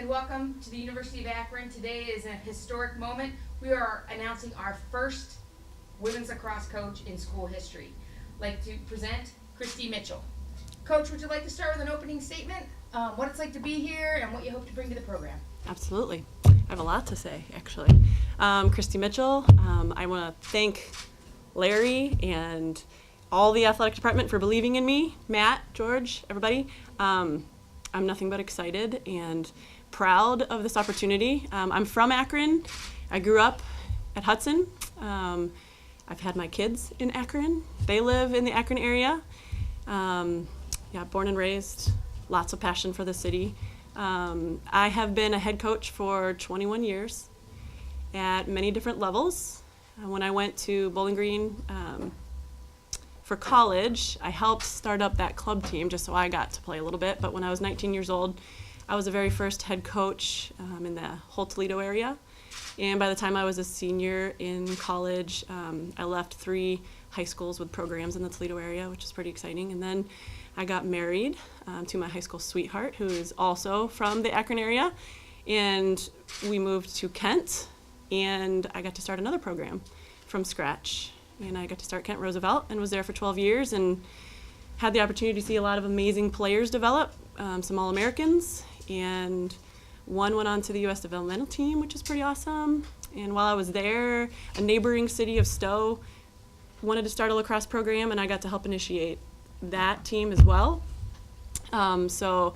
and welcome to the University of Akron. Today is a historic moment. We are announcing our first women's lacrosse coach in school history. I'd like to present Christy Mitchell. Coach, would you like to start with an opening statement, what it's like to be here and what you hope to bring to the program? Absolutely. I have a lot to say, actually. Christy Mitchell, I want to thank Larry and all the athletic department for believing in me, Matt, George, everybody. I'm nothing but excited and proud of this opportunity. I'm from Akron. I grew up at Hudson. I've had my kids in Akron. They live in the Akron area. Born and raised, lots of passion for the city. I have been a head coach for 21 years at many different levels. When I went to Bowling Green for college, I helped start up that club team just so I got to play a little bit. But when I was 19 years old, I was the very first head coach in the whole Toledo area. And by the time I was a senior in college, I left 3 high schools with programs in the Toledo area, which is pretty exciting. And then I got married to my high school sweetheart, who is also from the Akron area. And we moved to Kent, and I got to start another program from scratch. And I got to start Kent Roosevelt and was there for 12 years and had the opportunity to see a lot of amazing players develop, some All-Americans, and one went on to the U.S. developmental team, which is pretty awesome. And while I was there, a neighboring city of Stowe wanted to start a lacrosse program, and I got to help initiate that team as well. So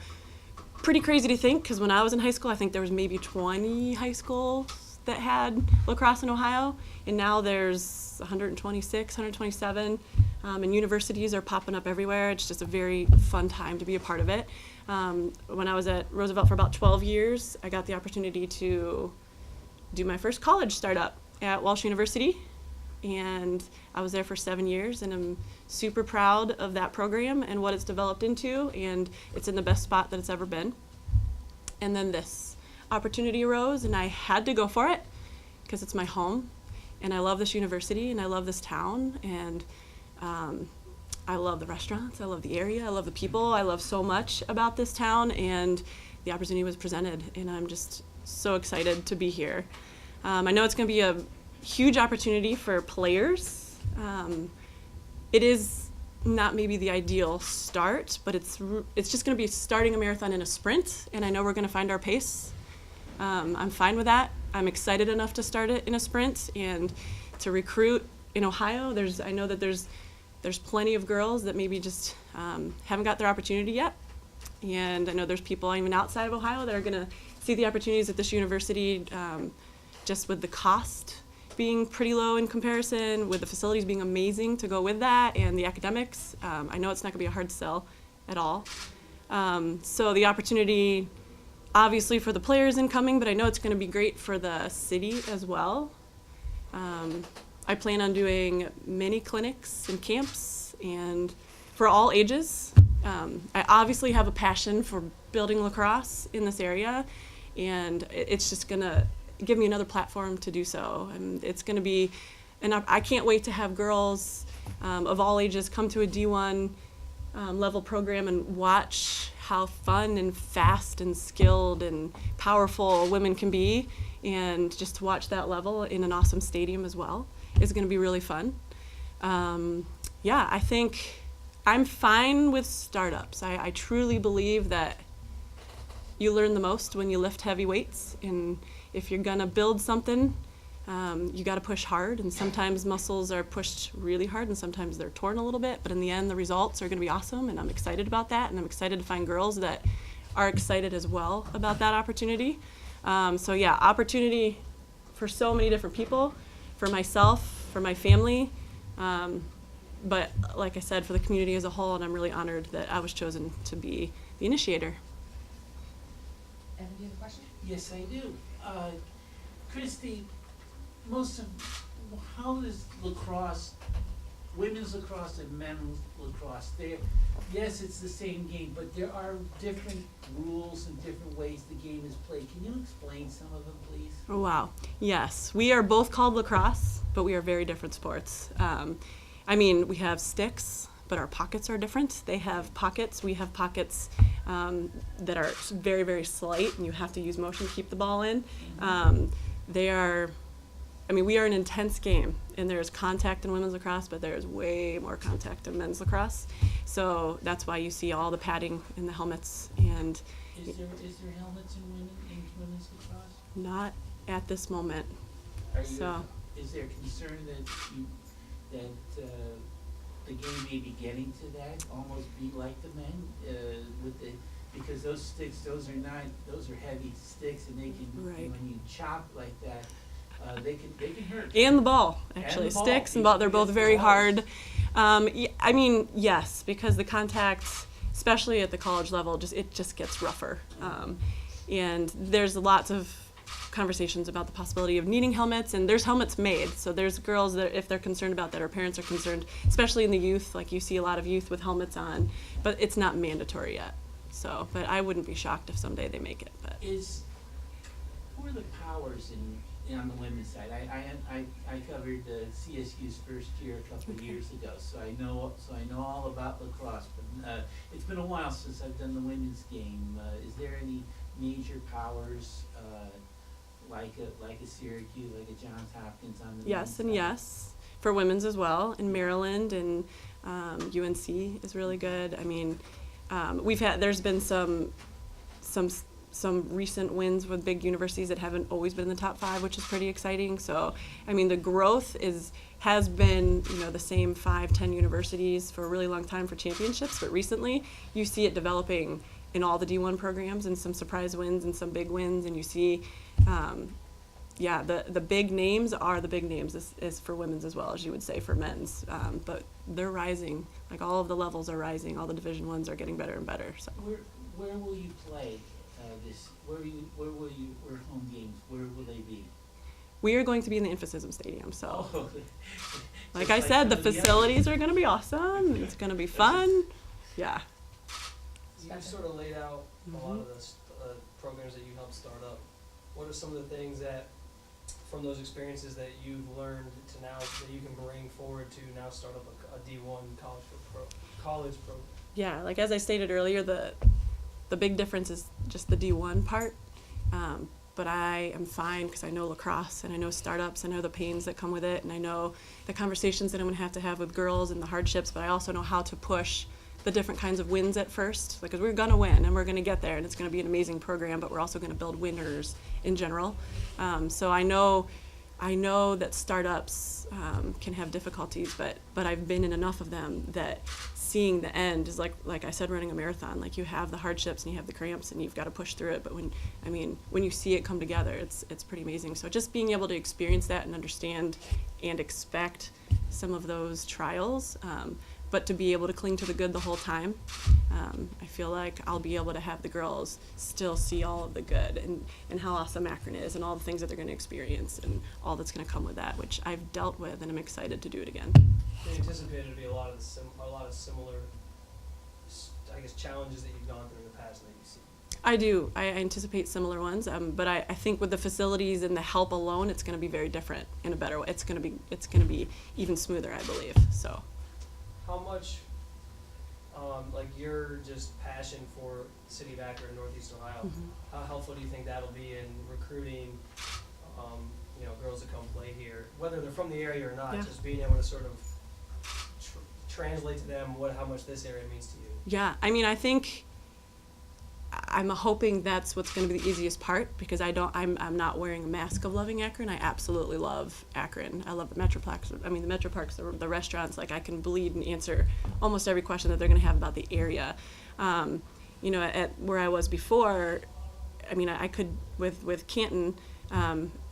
pretty crazy to think, because when I was in high school, I think there was maybe 20 high schools that had lacrosse in Ohio, and now there's 126, 127, and universities are popping up everywhere. It's just a very fun time to be a part of it. When I was at Roosevelt for about 12 years, I got the opportunity to do my first college startup at Walsh University, and I was there for 7 years, and I'm super proud of that program and what it's developed into, and it's in the best spot that it's ever been. And then this opportunity arose, and I had to go for it because it's my home, and I love this university, and I love this town, and I love the restaurants, I love the area, I love the people, I love so much about this town, and the opportunity was presented, and I'm just so excited to be here. I know it's going to be a huge opportunity for players. It is not maybe the ideal start, but it's just going to be starting a marathon in a sprint, and I know we're going to find our pace. I'm fine with that. I'm excited enough to start it in a sprint and to recruit in Ohio. I know that there's plenty of girls that maybe just haven't got their opportunity yet, and I know there's people even outside of Ohio that are going to see the opportunities at this university, just with the cost being pretty low in comparison, with the facilities being amazing to go with that, and the academics. I know it's not going to be a hard sell at all. So the opportunity, obviously for the players incoming, but I know it's going to be great for the city as well. I plan on doing many clinics and camps, and for all ages. I obviously have a passion for building lacrosse in this area, and it's just going to give me another platform to do so. And it's going to be, and I can't wait to have girls of all ages come to a D1 level program and watch how fun and fast and skilled and powerful women can be, and just to watch that level in an awesome stadium as well is going to be really fun. I think I'm fine with startups. I truly believe that you learn the most when you lift heavy weights, and if you're going to build something, you got to push hard, and sometimes muscles are pushed really hard and sometimes they're torn a little bit, but in the end the results are going to be awesome, and I'm excited about that, and I'm excited to find girls that are excited as well about that opportunity. Opportunity for so many different people, for myself, for my family, but like I said, for the community as a whole, and I'm really honored that I was chosen to be the initiator. Evan, do you have a question? Yes, I do. Christy, how is lacrosse, women's lacrosse and men's lacrosse, yes, it's the same game, but there are different rules and different ways the game is played. Can you explain some of them, please? Oh, wow. Yes, we are both called lacrosse, but we are very different sports. We have sticks, but our pockets are different. They have pockets, we have pockets that are very, very slight, and you have to use motion to keep the ball in. We are an intense game, and there's contact in women's lacrosse, but there's way more contact in men's lacrosse. So that's why you see all the padding and the helmets. And Is there helmets in women's lacrosse? not at this moment. Is there concern that the game may be getting to that, almost be like the men, because those sticks, those are heavy sticks, and they can, Right. when you chop like that, they can hurt. And the ball, actually. And the ball. Sticks and ball, they're both It's very balls. hard. Yes, because the contact, especially at the college level, it just gets rougher. And there's lots of conversations about the possibility of needing helmets, and there's helmets made. So there's girls that, if they're concerned about that, or parents are concerned, especially in the youth, like you see a lot of youth with helmets on, but it's not mandatory yet. So, but I wouldn't be shocked if someday they make it. But Who are the powers on the women's side? I covered CSU's first year a couple of years ago, so I know all about lacrosse. But it's been a while since I've done the women's game. Is there any major powers like a Syracuse, like a Johns Hopkins on the yes, men's and side? yes, for women's as well. In Maryland and UNC is really good. I mean, there's been some recent wins with big universities that haven't always been in the top 5, which is pretty exciting. So, I mean, the growth has been, the same 5-10 universities for a really long time for championships, but recently you see it developing in all the D1 programs, and some surprise wins and some big wins, and you see, the big names are the big names is for women's as well as you would say for men's, but they're rising. Like, all of the levels are rising, all the Division 1s are getting better and better. So Where will you play where home games, where will they be? we are going to be in the Infosystem Stadium. So, like Just I said, the some of others. facilities are going to be awesome. It's going to be fun. Yeah. You've sort of laid out a lot of the programs that you helped start up. What are some of the things that, from those experiences that you've learned to now, that you can bring forward to now start up a D1 college program? Yeah, like as I stated earlier, the big difference is just the D1 part. But I am fine because I know lacrosse, and I know startups, I know the pains that come with it, and I know the conversations that I'm going to have with girls and the hardships, but I also know how to push the different kinds of wins at first, because we're going to win and we're going to get there, and it's going to be an amazing program, but we're also going to build winners in general. So I know that startups can have difficulties, but I've been in enough of them that seeing the end is like I said, running a marathon. Like, you have the hardships and you have the cramps and you've got to push through it, but when you see it come together, it's pretty amazing. So just being able to experience that and understand and expect some of those trials, but to be able to cling to the good the whole time, I feel like I'll be able to have the girls still see all of the good and how awesome Akron is and all the things that they're going to experience and all that's going to come with that, which I've dealt with, and I'm excited to do it again. You anticipated to be a lot of similar, I guess, challenges that you've gone through in the past that you see. I do. I anticipate similar ones, but I think with the facilities and the help alone, it's going to be very different in a better way. It's going to be even smoother, I believe. So. How much, your just passion for the city of Akron and Northeast Ohio, how helpful do you think that'll be in recruiting, girls to come play here, whether they're from the area or not? Yeah. Just being able to sort of translate to them how much this area means to you. Yeah, I think I'm hoping that's what's going to be the easiest part, because I'm not wearing a mask of loving Akron. I absolutely love Akron. I love the Metroplex. The Metroparks, the restaurants. Like, I can bleed and answer almost every question that they're going to have about the area. At where I was before, I could with Canton.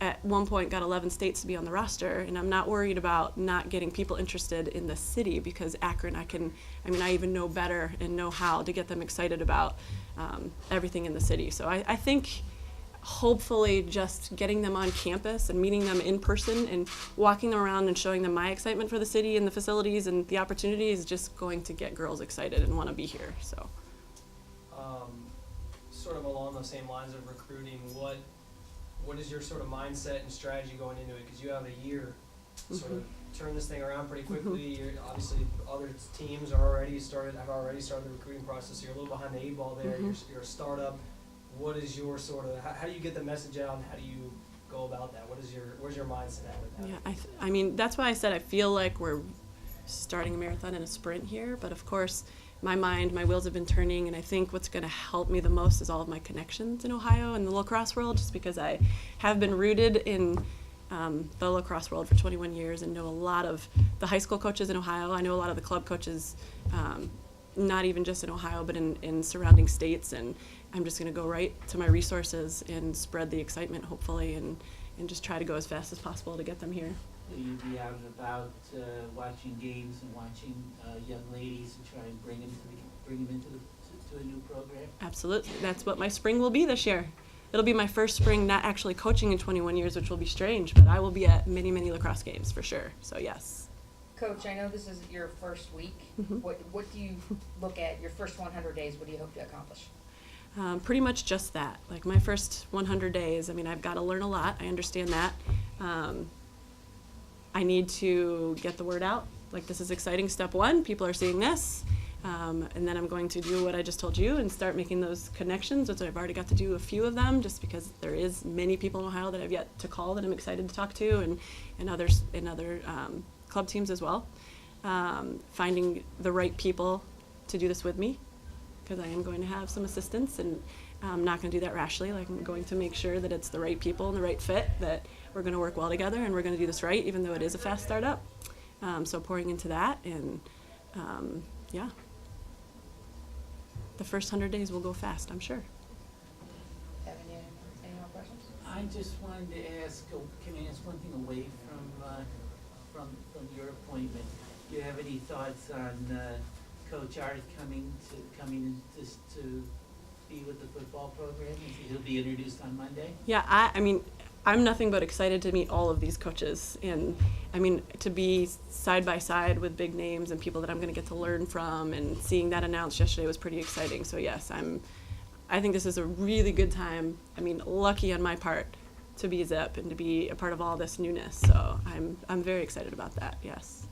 At one point got 11 states to be on the roster, and I'm not worried about not getting people interested in the city, because Akron, I even know better and know how to get them excited about everything in the city. So I think hopefully just getting them on campus and meeting them in person and walking them around and showing them my excitement for the city and the facilities and the opportunity is just going to get girls excited and want to be here. So sort of along the same lines of recruiting, what is your sort of mindset and strategy going into it? Because you have a year sort of turn this thing around pretty quickly. You're obviously other teams have already started the recruiting process. So you're a little behind the 8 ball there. You're a startup. What is your sort of how do you get the message out, and how do you go about that? Where's your mindset at with that? Yeah, I mean, that's why I said I feel like we're starting a marathon and a sprint here, but of course my wheels have been turning, and I think what's going to help me the most is all of my connections in Ohio and the lacrosse world, just because I have been rooted in the lacrosse world for 21 years and know a lot of the high school coaches in Ohio. I know a lot of the club coaches, not even just in Ohio, but in surrounding states, and I'm just going to go right to my resources and spread the excitement, hopefully, and just try to go as fast as possible to get them here. Will you be out and about watching games and watching young ladies and try and bring them to a new program? Absolutely. That's what my spring will be this year. It'll be my first spring not actually coaching in 21 years, which will be strange, but I will be at many, many lacrosse games for sure. So yes. Coach, I know this is your first week. What do you look at your first 100 days? What do you hope to accomplish? Pretty much just that. Like my first 100 days, I mean, I've got to learn a lot. I understand that. I need to get the word out. Like, this is exciting, step one. People are seeing this. And then I'm going to do what I just told you and start making those connections, which I've already got to do a few of them, just because there is many people in Ohio that I've yet to call that I'm excited to talk to, and others in other club teams as well. Finding the right people to do this with me, because I am going to have some assistance, and I'm not going to do that rashly. Like, I'm going to make sure that it's the right people and the right fit, that we're going to work well together, and we're going to do this right, even though it is a fast startup. So pouring into that, and yeah. The first 100 days will go fast, I'm sure. Have any more questions? I just wanted to ask, can I ask one thing away from your appointment? Do you have any thoughts on Coach Art coming in just to be with the football program? He'll be introduced on Monday? Yeah, I mean, I'm nothing but excited to meet all of these coaches, and I mean, to be side by side with big names and people that I'm going to get to learn from, and seeing that announced yesterday was pretty exciting. So yes, I think this is a really good time. I mean, lucky on my part to be Zip and to be a part of all this newness. So I'm very excited about that. Yes.